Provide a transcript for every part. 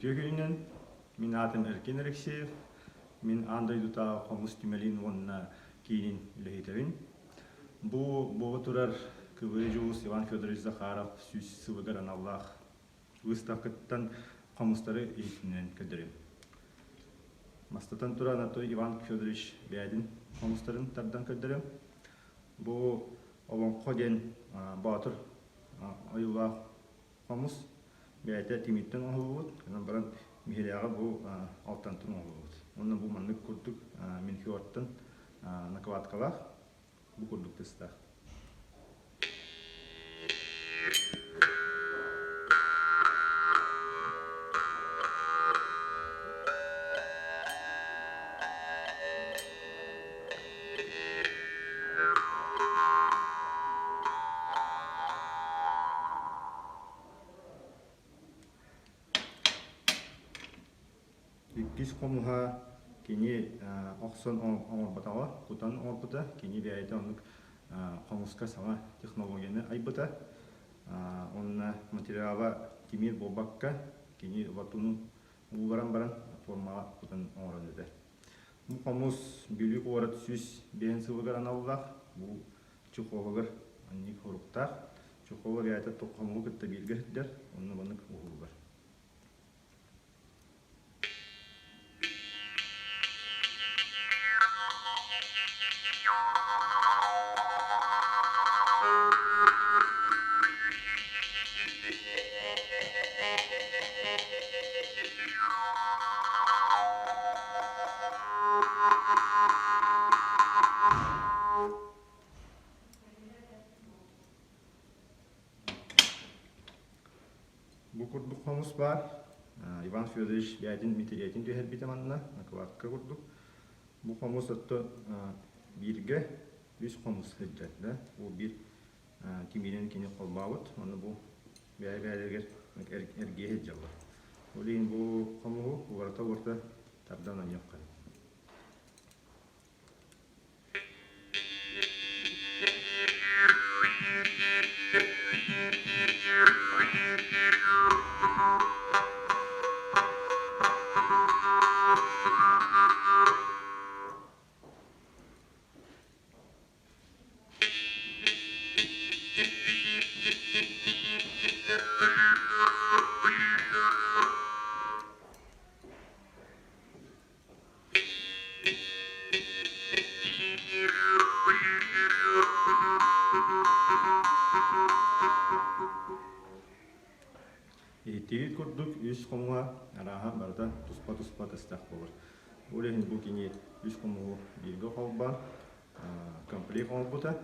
Күтүгүнен мин атым Эркен Алексеев, мин андай дута комус тимелин онна кийин үлехитерин. Бу турар кыбыжус Иван Федорович Захаров сүз сыбыгар Аллах выставкаттан комустары итинен көдөрөм. Мастатан туран ато Иван Федорович бәдин комустарын тардан көдөрөм. Бу олонко ден батыр айылла комус бәйте тимиттен оғылуыд, канан баран михелияға бұл алтантын оғылуыд. Онна бұл маннык күрдік мен хиоттан накаваткалақ бұл күрдік тестақ. Иккис комуха кини оксон оңорбатаға, кутан оңорбата, кини бәйті онық комуска сама технологияны айбыта. Онна материала тимир болбакка, кини ватуну уларан-баран формаға кутан оңоран еді. Бұл комус бүлік орат сүз бәйін сылығар аналылақ, бұл чуқолығыр анник хоруқтақ. Чуқолы бәйті тоққамығы күтті белгірдер, онны банық ұғылығыр. Бұл күрдік комус бар. Иван Федорович бәйдін метериятин түйер бітіманына, накладка күрдік. Бұл комус отты бірге үз комус хеджетті. Бұл бір тимирен кені қолбауыд. Оны бұл бәй-бәйлергер әрге хеджалы. Олейін бұл комуғы ұғарта-ұғарта тардан анияққа. Тегит күрдік үз комуға араға барда туспа-туспа тастақ болыр. Олейін бұл кені үз комуғы бірге қолбан, комплект олбыта.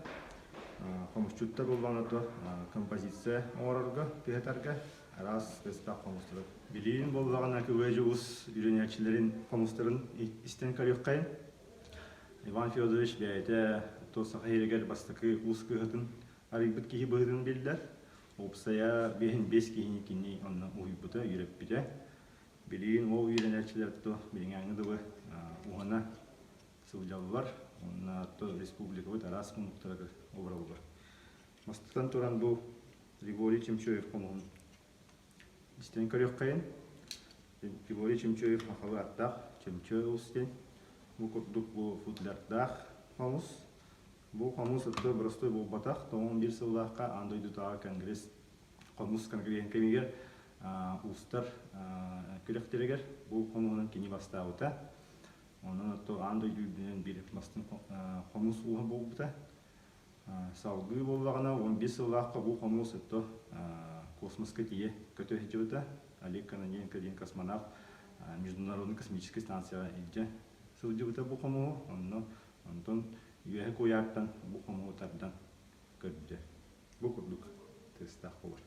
Комусчутта болған аты композиция оңырарға, пехетарға арас тастақ комустыры. Білейін болған әкі өжі ұс үйренекшілерін комустырын істен көрек қайын. Иван Федорович бәйті тосаға ерегер бастықы ұс күйетін арибіт кейі бұғыдың белдер. Опсая бейін 5 кейіні кені онна ұйбыта үйреп біде. Білейін ол үйренерчілерді білің аңыдығы ұғына сылжалылар. Онна атты республикавыд арас мұнықтырағы обыралылар. Мастықтан тұран бұл Григорий Чемчоев комуғын. Істен көрек қайын. Григорий Чемчоев мақалы аттақ, Чемчоев ұстен. Бұл күрдік бұл футлярдақ комус. Бұл комус атты бірістой бұл батақ, 11 сылдаққа андойды таға конгресс комус конгресс кемегер ұстар көректерегер. Бұл комуғынан кені бастауыта. Онын атты андойды үйдінен беріп бастың комус ұға бұл бұта. Салғы болағына 15 сылдаққа бұл комус атты космосқа тие көті өтті. Олег Кононенко ден космонавт Международный космический станцияға елде сылды бұта бұл комуғы. Онын үйәі көйяқтан бұл комуғы тардан көрді. Бұл күрдік тестақ болыр.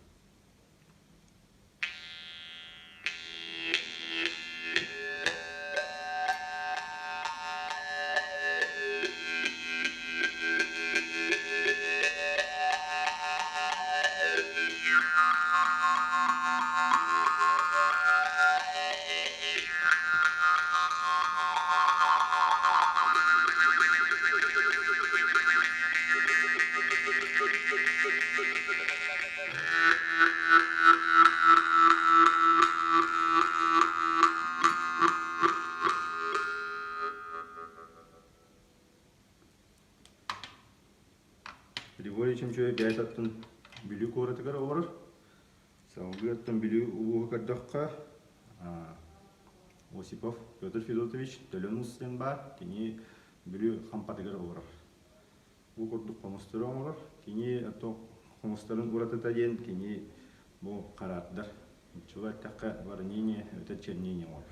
жөй бәйтаттын бүлі көретігер олар. Салгыттын бүлі ұлығы кардаққа Осипов Петр Федотович төлөн ұстен бар, кені бүлі қампатығыр олар. Бұл көрдік қомыстыры олар. Кені қомыстырын ұратыта ден, кені бұл қаратыдар. Чула таққа бар нене, өтет чернене олар.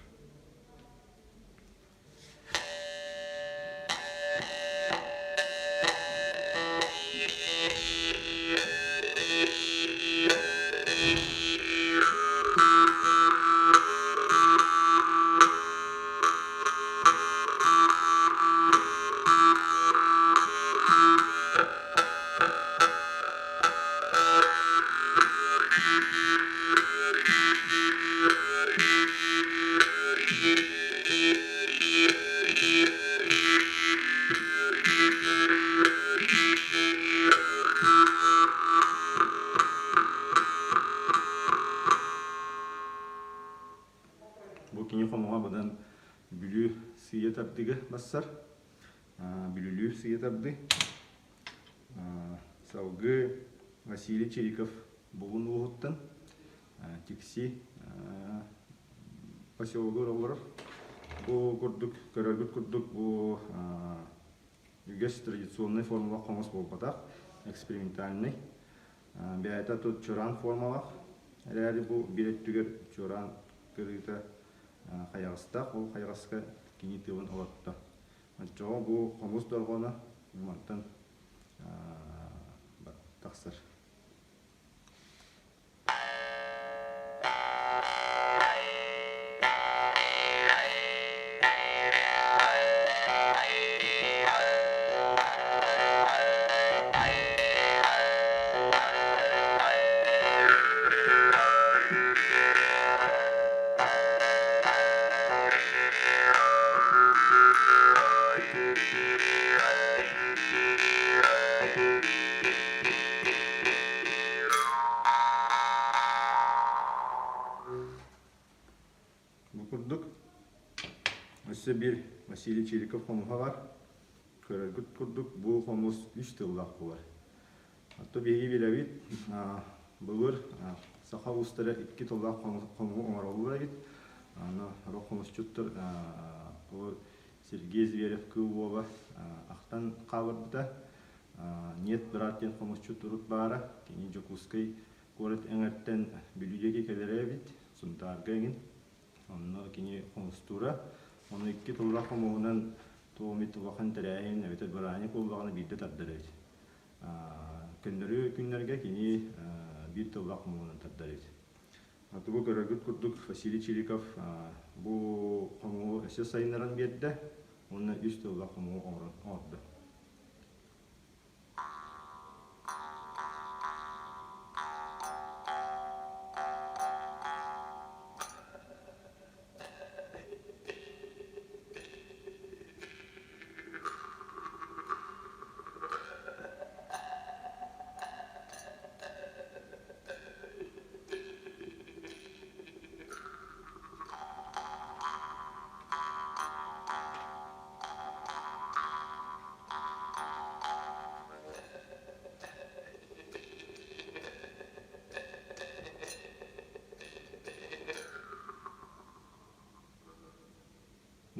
Бүлі сүйе тардығы бассар, бүлілі сүйе тарды. Салғы Василий Чериков бұғын ұғыттан, текси поселогы олар. Бұл көрдік, көрілгіт көрдік, бұл үгес традиционный формулақ қомыс болбатақ, экспериментальный. Бәйта тут чоран формулақ, әрі бұл береттігер чоран кіргіті қайғыстақ, ол қайғысқа кені тылын олатты. Жоға бұл қомыс дұрғаны ұматтан тақсыр. Көрдік. Өсі бір Василий Чериков қомыға бар. Көрілгіт көрдік. Бұл қомыз 3 тылдақ болар. Атты бейгі беләбет. Бұлыр сақа ұстары 2 тылдақ қомығы оңаралы бәрәбет. Роқ қомыз чүттір. Сергей Зверев күл болы ақтан қабырды. Нет біраттен қомыз чүттірут бары. Кені Жокускай көріт әңірттен бүлідегі кәлері бет. Сұнтарға әңін. Онны кені қомыстура. Оны 2 тылдақ қомығынан тоғымет тылдақын тәрәйін әветер бірәне қолдағаны бірді тәрдірейді. Күндерге кені 1 тылдақ қомығынан тәрдірейді. Аты бұл көрігіт күрдік Василий Чериков бұл қомығы әсе сайынларын берді. Оны 3 тылдақ қомығы орды.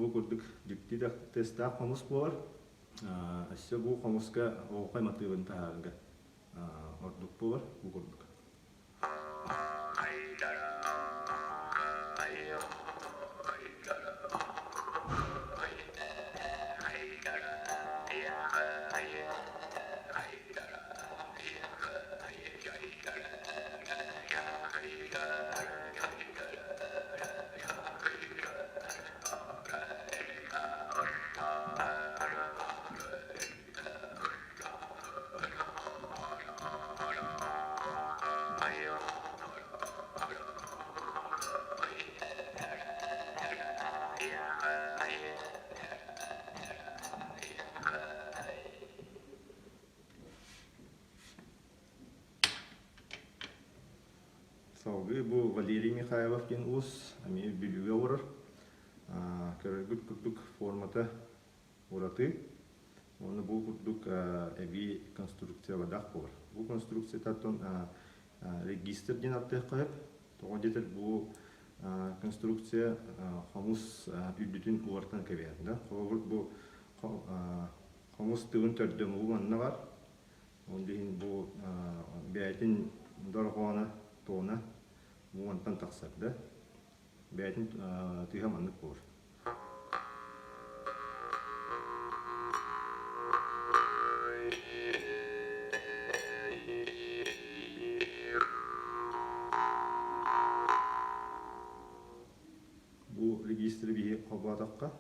Бұл көрдік жүкті тестті қомыс болар. Әсе бұл қомысқа оғай матығын тағарынға ордық болар. Бұл көрдік. Салгы бұл Валерий Михайлов кен ұс, әме бүліге орыр. Көрігіт күрдік форматы ораты. Оны бұл күрдік әбей конструкция вадақ болыр. Bu konstruksiya tattun регистр ден аттык кайып. Тогон жетер бу конструкция хомус үдүтүн уартан кебер, да. Бу хомус тыгын төрдөм бу манна бар. Ондин бу бәйтин доргона тона бу мантан таксак, да. Бәйтин тыга маннык булыр. Бу регистры бии кобатакка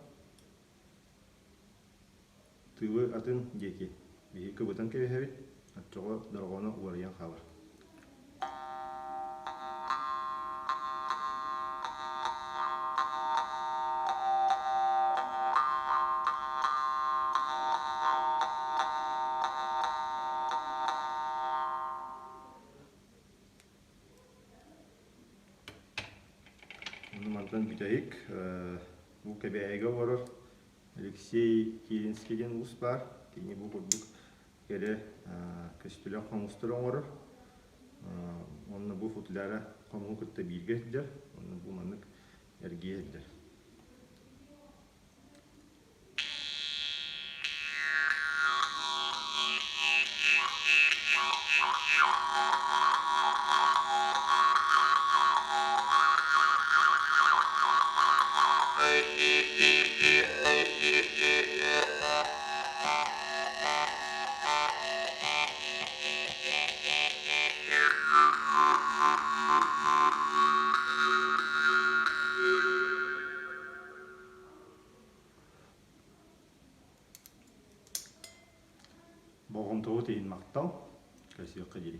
тылы атын деки бии кыбытан кебехебит атчого доргона уарыян хабар. Мантан битаик бу кебеге орор Алексей Киринскийден ус бар. Кини бу курдук келе көстүлө комустур орор. Онны бу футлара кому кытта биргедер. Онны бу маннык эргиедер. Богом тоғы тейін мақтал, көсі қыдері.